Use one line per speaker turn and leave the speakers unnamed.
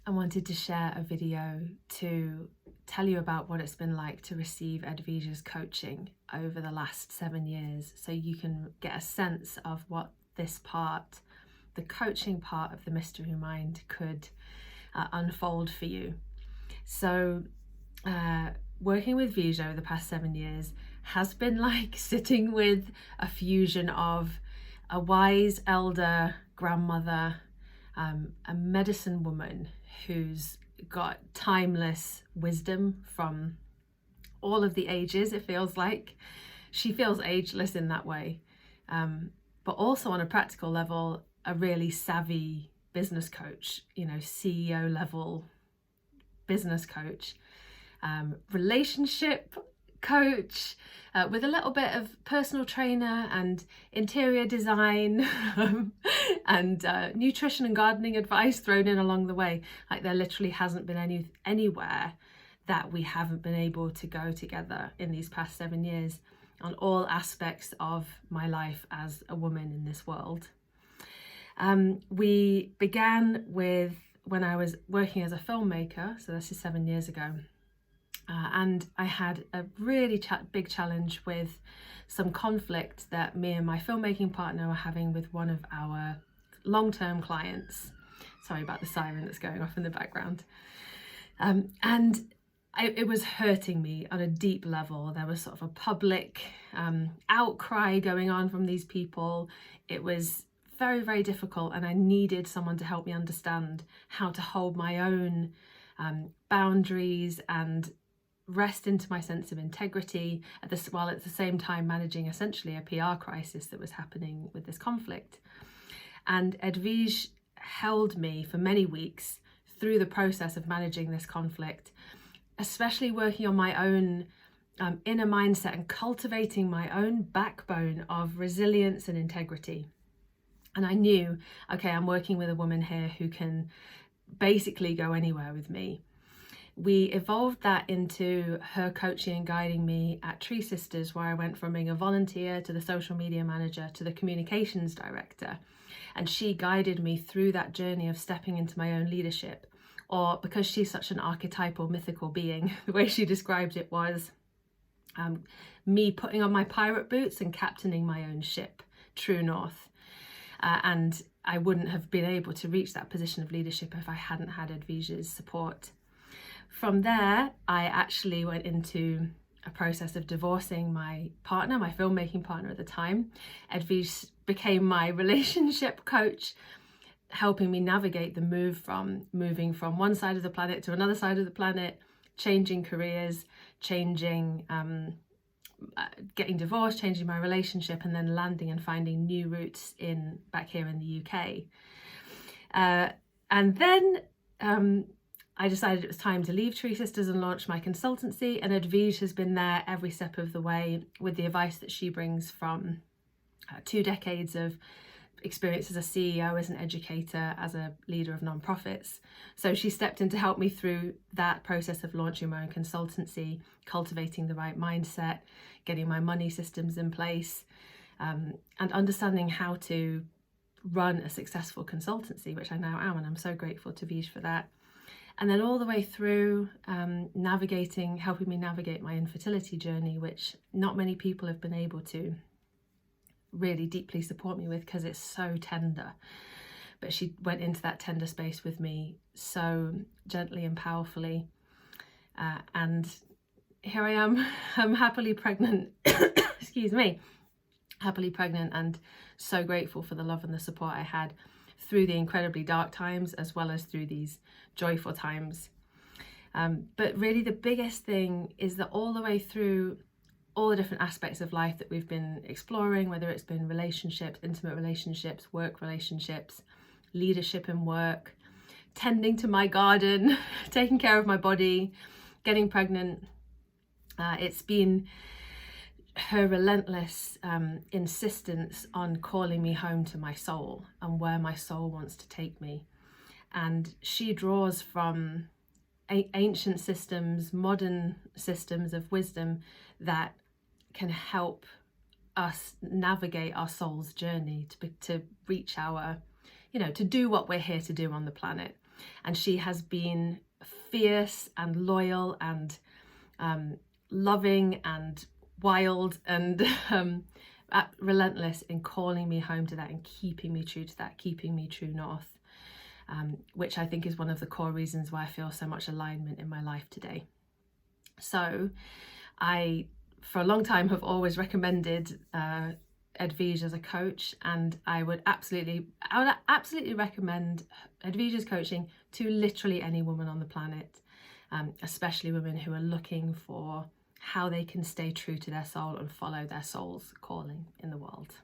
I wanted to share a video to tell you about what it's been like to receive Edveeje's coaching over the last 7 years, so you can get a sense of what this part, the coaching part of the Mystery Mind, could unfold for you. So working with Edveeje over the past 7 years has been like sitting with a fusion of a wise elder grandmother, a medicine woman who's got timeless wisdom from all of the ages. It feels like she feels ageless in that way, but also on a practical level, a really savvy business coach, CEO level business coach, relationship coach, with a little bit of personal trainer and interior design and nutrition and gardening advice thrown in along the way. Like, there literally hasn't been anywhere that we haven't been able to go together in these past 7 years on all aspects of my life as a woman in this world. We began with when I was working as a filmmaker, so this is 7 years ago. And I had a really big challenge with some conflict that me and my filmmaking partner were having with one of our long-term clients. Sorry about the siren that's going off in the background. It was hurting me on a deep level. There was sort of a public outcry going on from these people. It was very, very difficult, and I needed someone to help me understand how to hold my own boundaries and rest into my sense of integrity while at the same time managing essentially a PR crisis that was happening with this conflict. And Edveeje held me for many weeks through the process of managing this conflict, especially working on my own inner mindset and cultivating my own backbone of resilience and integrity. And I knew, okay, I'm working with a woman here who can basically go anywhere with me. We evolved that into her coaching and guiding me at Tree Sisters, where I went from being a volunteer to the social media manager to the communications director. And she guided me through that journey of stepping into my own leadership. Or, because she's such an archetypal, mythical being, the way she described it was me putting on my pirate boots and captaining my own ship, true north. And I wouldn't have been able to reach that position of leadership if I hadn't had Edveeje's support. From there, I actually went into a process of divorcing my partner, my filmmaking partner at the time. Edveeje became my relationship coach, helping me navigate the moving from one side of the planet to another side of the planet, changing careers, getting divorced, changing my relationship, and then landing and finding new roots back here in the UK. And then I decided it was time to leave Tree Sisters and launch my consultancy, and Edveeje has been there every step of the way with the advice that she brings from 2 decades of experience as a CEO, as an educator, as a leader of nonprofits. So she stepped in to help me through that process of launching my own consultancy, cultivating the right mindset, getting my money systems in place, and understanding how to run a successful consultancy, which I now am, and I'm so grateful to Edveeje for that. And then all the way through helping me navigate my infertility journey, which not many people have been able to really deeply support me with because it's so tender. But she went into that tender space with me so gently and powerfully. And here I am, I'm happily pregnant, excuse me, happily pregnant, and so grateful for the love and the support I had through the incredibly dark times as well as through these joyful times. But really the biggest thing is that all the way through all the different aspects of life that we've been exploring, whether it's been relationships, intimate relationships, work relationships, leadership and work, tending to my garden, taking care of my body, getting pregnant, it's been her relentless insistence on calling me home to my soul and where my soul wants to take me. And she draws from ancient systems, modern systems of wisdom that can help us navigate our soul's journey to reach our, to do what we're here to do on the planet. And she has been fierce and loyal and loving and wild and relentless in calling me home to that and keeping me true to that, keeping me true north, which I think is one of the core reasons why I feel so much alignment in my life today. So I, for a long time, have always recommended Edveeje as a coach, and I would absolutely recommend Edveeje's coaching to literally any woman on the planet, especially women who are looking for how they can stay true to their soul and follow their soul's calling in the world.